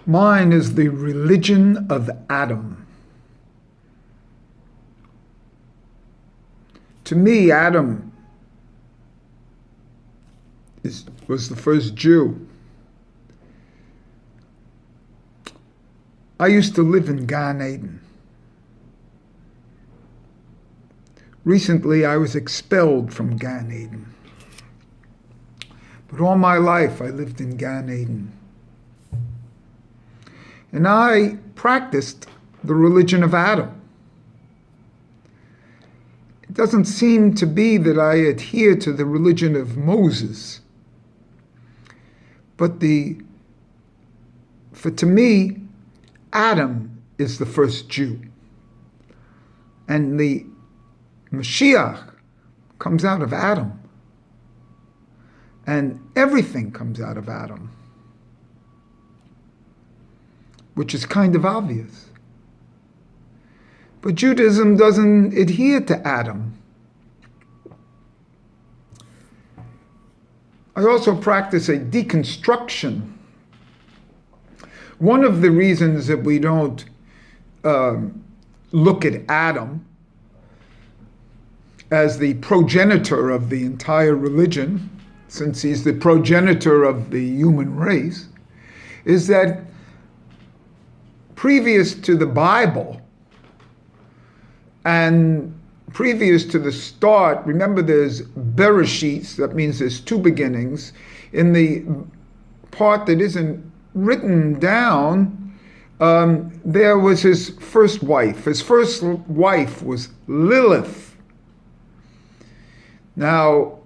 Mine is the religion of Adam. To me, Adam was the first Jew. I used to live in Gan Eden. Recently, I was expelled from Gan Eden. But all my life, I lived in Gan Eden. And I practiced the religion of Adam. It doesn't seem to be that I adhere to the religion of Moses. But to me, Adam is the first Jew. And the Mashiach comes out of Adam. And everything comes out of Adam, which is kind of obvious. But Judaism doesn't adhere to Adam. I also practice a deconstruction. One of the reasons that we don't look at Adam as the progenitor of the entire religion, since he's the progenitor of the human race, is that previous to the Bible and previous to the start, remember there's Bereshit, that means there's two beginnings. In the part that isn't written down, there was his first wife. His first wife was Lilith. Now,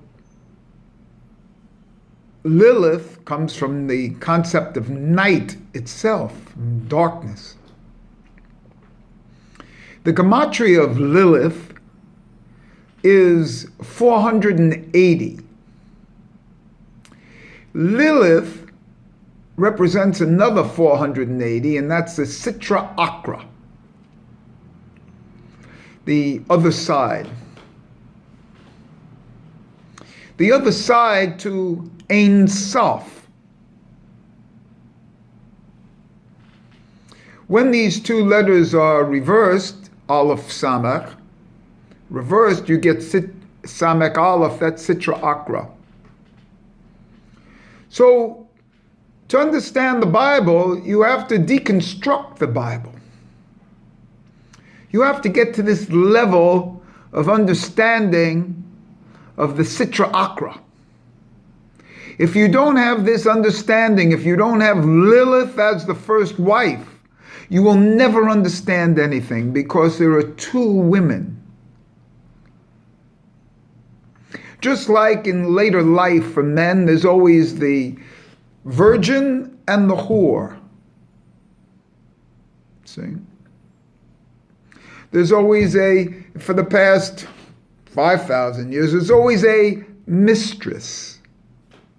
Lilith comes from the concept of night itself, darkness. The gematria of Lilith is 480. Lilith represents another 480, and that's the Sitra Akra, the other side. The other side to Ein Sof. When these two letters are reversed, Aleph Samech, reversed, you get Samech Aleph, that's Sitra Akra. So, to understand the Bible, you have to deconstruct the Bible. You have to get to this level of understanding of the Sitra Akra. If you don't have this understanding, if you don't have Lilith as the first wife, you will never understand anything, because there are two women. Just like in later life for men, there's always the virgin and the whore. See? There's always for the past 5,000 years, there's always a mistress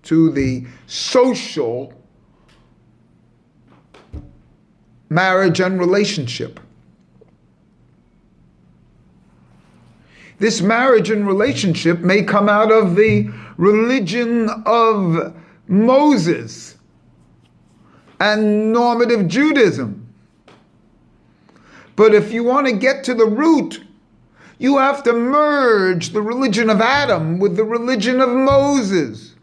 to the social marriage and relationship. This marriage and relationship may come out of the religion of Moses and normative Judaism. But if you want to get to the root, you have to merge the religion of Adam with the religion of Moses.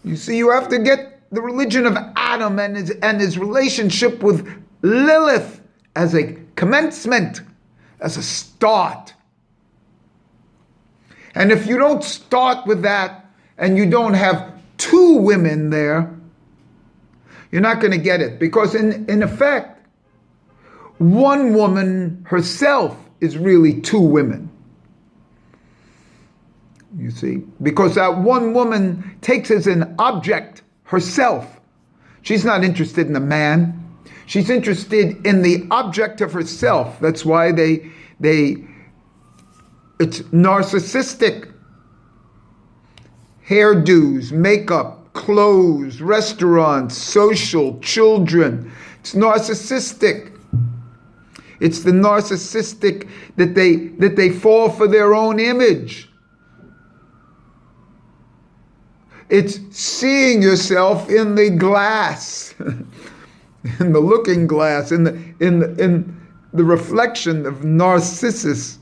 You see, you have to get the religion of Adam and his relationship with Lilith as a commencement, as a start. And if you don't start with that, and you don't have two women there, you're not going to get it. Because in effect, one woman herself is really two women. You see? Because that one woman takes as an object herself. She's not interested in a man. She's interested in the object of herself. That's why it's narcissistic. Hairdos, makeup, clothes, restaurants, social, children. It's narcissistic. It's the narcissistic that they fall for their own image. It's seeing yourself in the glass, in the looking glass, in the reflection of Narcissus.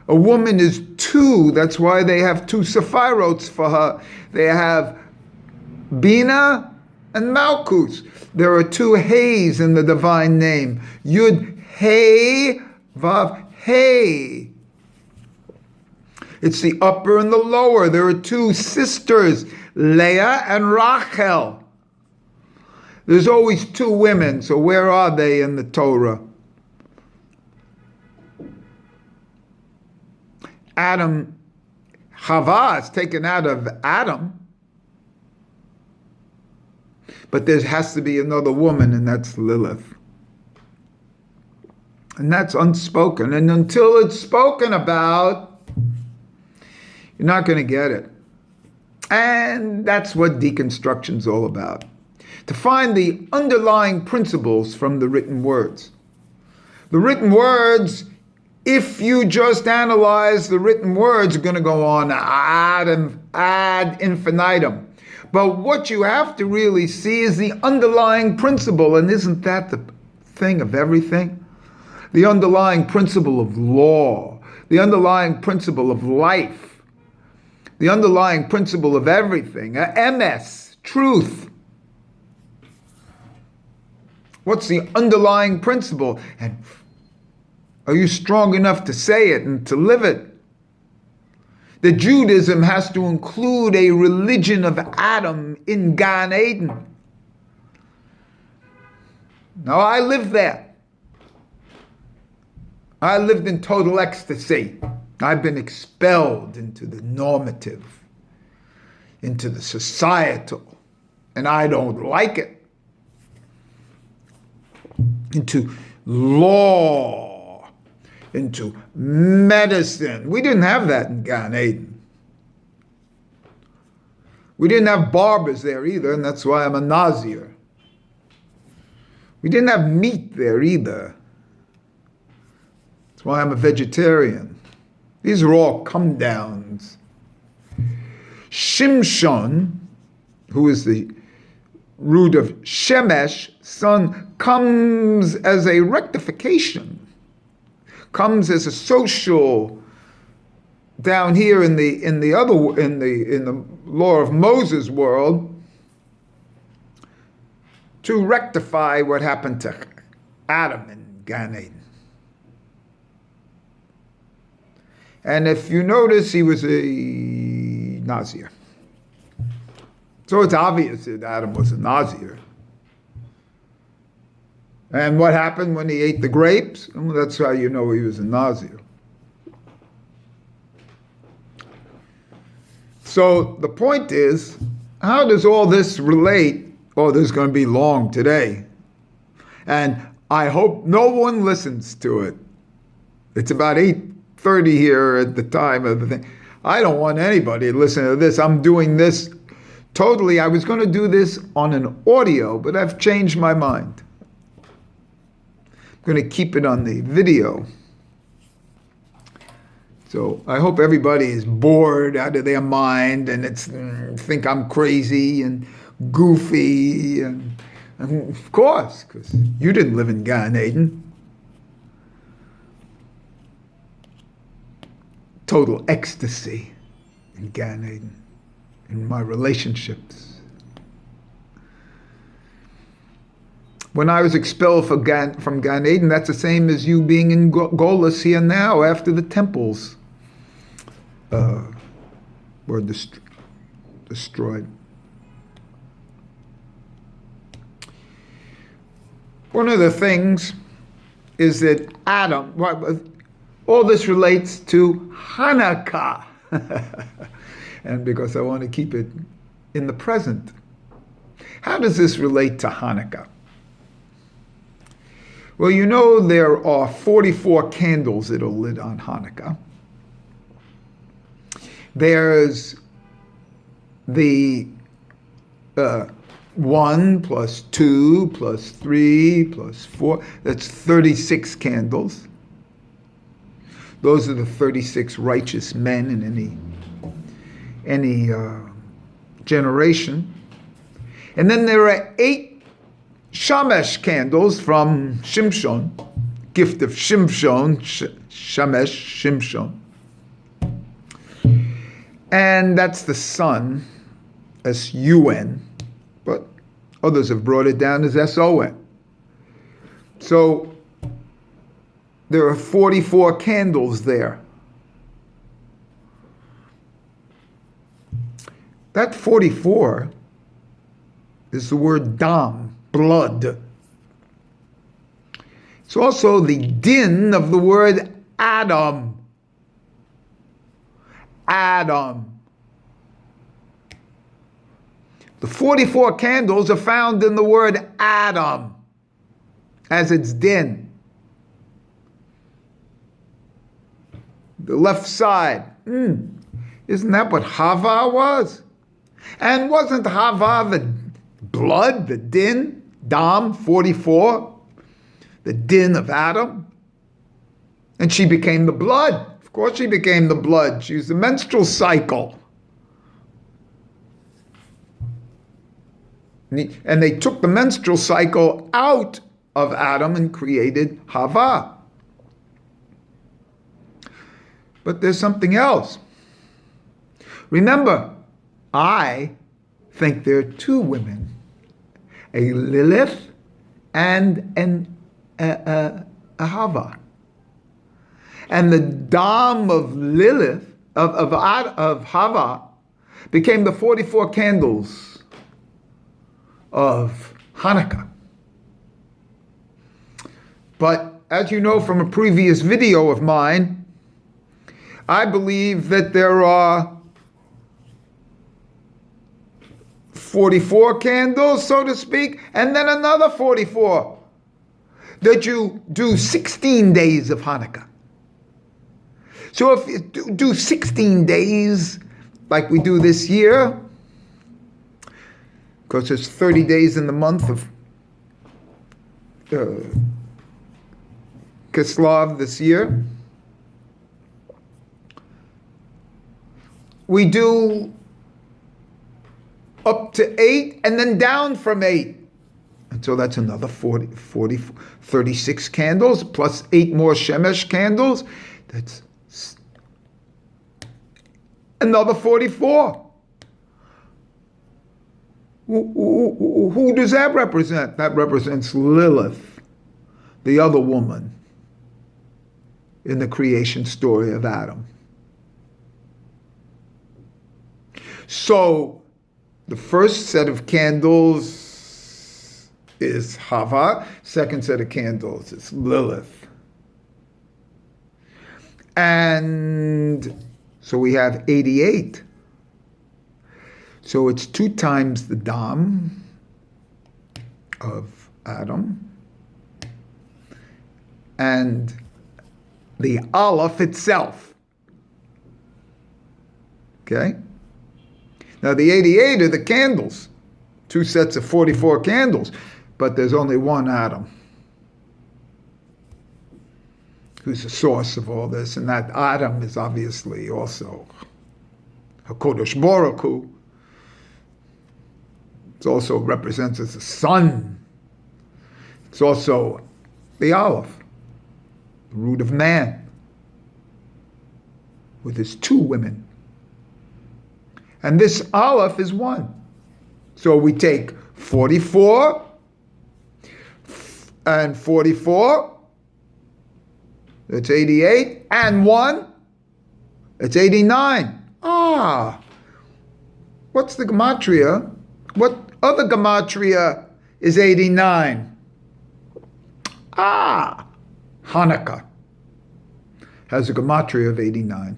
A woman is two. That's why they have two sephirots for her. They have Bina and Malchus. There are two Heys in the divine name. Yud Hey Vav Hey. It's the upper and the lower. There are two sisters, Leah and Rachel. There's always two women, so where are they in the Torah? Adam, Chava is taken out of Adam, but there has to be another woman, and that's Lilith. And that's unspoken. And until it's spoken about, you're not going to get it. And that's what deconstruction's all about. To find the underlying principles from the written words. The written words, if you just analyze the written words, are going to go on ad infinitum. But what you have to really see is the underlying principle. And isn't that the thing of everything? The underlying principle of law. The underlying principle of life. The underlying principle of everything, MS, truth. What's the underlying principle? And are you strong enough to say it and to live it? The Judaism has to include a religion of Adam in Gan Eden. Now, I lived there. I lived in total ecstasy. I've been expelled into the normative, into the societal, and I don't like it. Into law, into medicine. We didn't have that in Gan Eden. We didn't have barbers there either, and that's why I'm a Nazir. We didn't have meat there either. That's why I'm a vegetarian. These are all come-downs. Shimshon, who is the root of Shemesh, sun, comes as a rectification, comes as a social, down here in the law of Moses world, to rectify what happened to Adam in Gan Eden. And if you notice, he was a Nazir. So it's obvious that Adam was a Nazir. And what happened when he ate the grapes? Well, that's how you know he was a Nazir. So the point is, how does all this relate? Oh, this is going to be long today. And I hope no one listens to it. It's about 8:30 here at the time of the thing. I don't want anybody to listen to this. I'm doing this totally. I was going to do this on an audio, but I've changed my mind. I'm going to keep it on the video. So I hope everybody is bored out of their mind and think I'm crazy and goofy. And of course, because you didn't live in Gan Eden. Total ecstasy in Gan Eden, in my relationships. When I was expelled from Gan Eden, that's the same as you being in Golas here now after the temples were destroyed. One of the things is that Adam, all this relates to Hanukkah. And because I want to keep it in the present. How does this relate to Hanukkah? Well, you know there are 44 candles that are lit on Hanukkah. There's the 1 plus 2 plus 3 plus 4. That's 36 candles. Those are the 36 righteous men in any any generation. And then there are 8 Shamesh candles from Shimshon, gift of Shimshon, Shamesh, Shimshon. And that's the sun, S-U-N, but others have brought it down as S-O-N. So there are 44 candles there. That 44 is the word dam, blood. It's also the din of the word Adam. Adam. The 44 candles are found in the word Adam as its din. The left side. Isn't that what Hava was? And wasn't Hava the blood, the din, Dam, 44, the din of Adam? And she became the blood. Of course she became the blood. She was the menstrual cycle. And they took the menstrual cycle out of Adam and created Hava. But there's something else. Remember, I think there are 2 women, a Lilith and a Hava. And the dam of Lilith, of Hava, became the 44 candles of Hanukkah. But as you know from a previous video of mine, I believe that there are 44 candles, so to speak, and then another 44 that you do 16 days of Hanukkah. So if you do 16 days like we do this year, because there's 30 days in the month of Kislev this year, we do up to 8 and then down from 8. And so that's another 36 candles plus 8 more Shemesh candles. That's another 44. Who does that represent? That represents Lilith, the other woman in the creation story of Adam. So the first set of candles is Hava. Second set of candles is Lilith. And so we have 88. So it's 2 times the dam of Adam and the Aleph itself. Okay? Now the 88 are the candles, 2 sets of 44 candles, but there's only one Adam who's the source of all this, and that Adam is obviously also HaKadosh Baruch Hu. It also represents as the sun. It's also the Aleph, the root of man, with his 2 women. And this Aleph is 1. So we take 44 and 44, that's 88, and 1, it's 89. What's the gematria? What other gematria is 89? Hanukkah has a gematria of 89.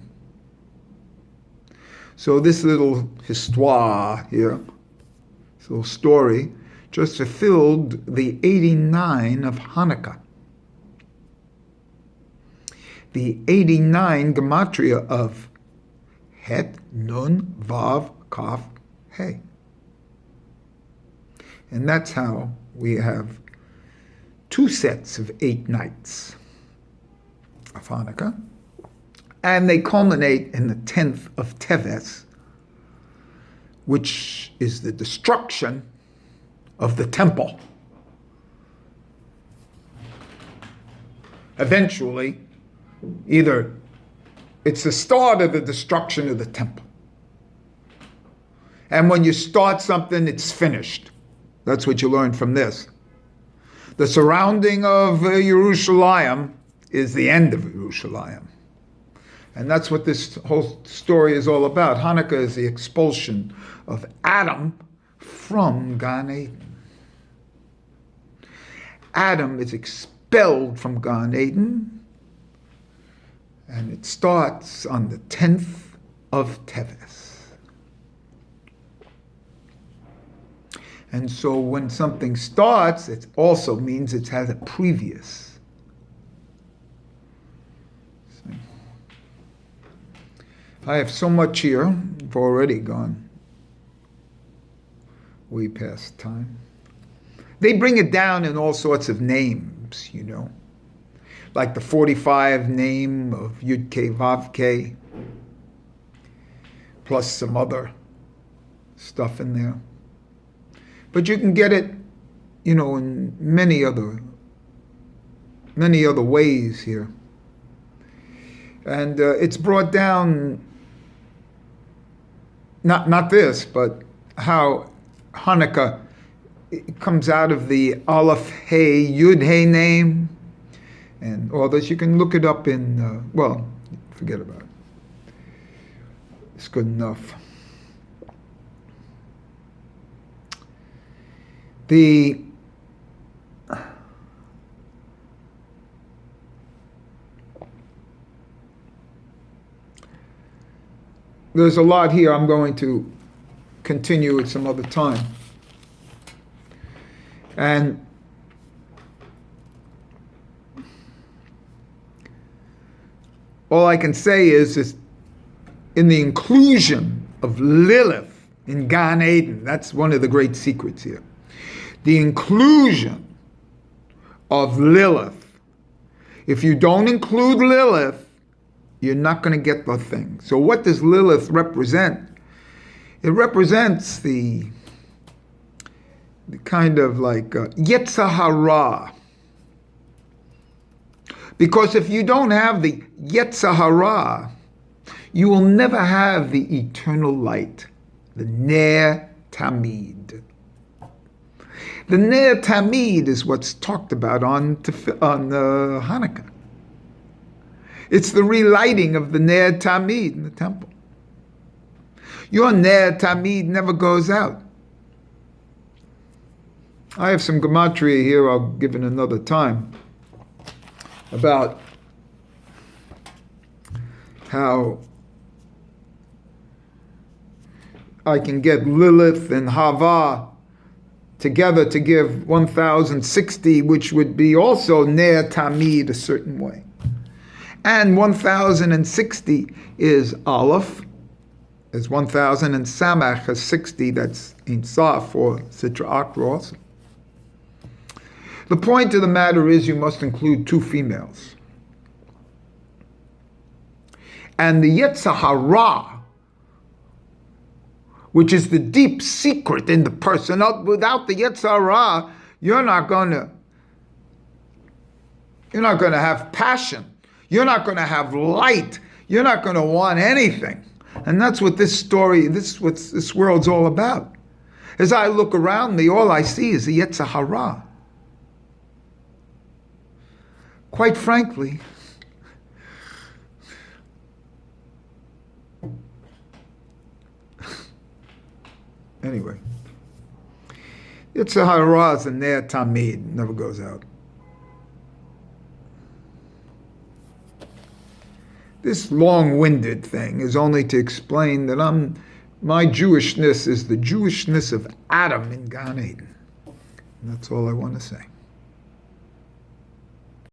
So this little histoire here, this little story, just fulfilled the 89 of Hanukkah. The 89 gematria of Het, Nun, Vav, Kaf, He. And that's how we have 2 sets of 8 nights of Hanukkah. And they culminate in the 10th of Teves, which is the destruction of the temple. Eventually, either it's the start of the destruction of the temple. And when you start something, it's finished. That's what you learn from this. The surrounding of Jerusalem is the end of Jerusalem. And that's what this whole story is all about. Hanukkah is the expulsion of Adam from Gan Eden. Adam is expelled from Gan Eden, and it starts on the 10th of Teves. And so when something starts, it also means it has a previous. I have so much here, I've already gone way past time. They bring it down in all sorts of names, you know, like the 45 name of Yud K Vav K, plus some other stuff in there. But you can get it, you know, in many other ways here. And it's brought down, not this, but how Hanukkah comes out of the Aleph Hey Yud Hey name, and all this. You can look it up in, forget about it. It's good enough. There's a lot here. I'm going to continue at some other time. And all I can say is in the inclusion of Lilith in Gan Eden, that's one of the great secrets here. The inclusion of Lilith. If you don't include Lilith, you're not going to get the thing. So what does Lilith represent? It represents the kind of like Yetzer Hara. Because if you don't have the Yetzer Hara, you will never have the eternal light, the Ner Tamid. The Ner Tamid is what's talked about on Hanukkah. It's the relighting of the Ner Tamid in the temple. Your Ner Tamid never goes out. I have some gematria here I'll give in another time about how I can get Lilith and Hava together to give 1060, which would be also Ner Tamid a certain way. And 1060 is Aleph, as 1000, and Samach is 60, that's Ein Sof or Sitra Achra also. The point of the matter is you must include two females. And the Yetzer Hara, which is the deep secret in the person, without the Yetzer Hara, you're not going to have passion. You're not going to have light. You're not going to want anything. And that's what this story, this is what this world's all about. As I look around me, all I see is the Yetzer Hara. Quite frankly, anyway, Yetzer Hara is a Ner Tamid, never goes out. This long-winded thing is only to explain that my Jewishness is the Jewishness of Adam in Gan Eden. And that's all I want to say.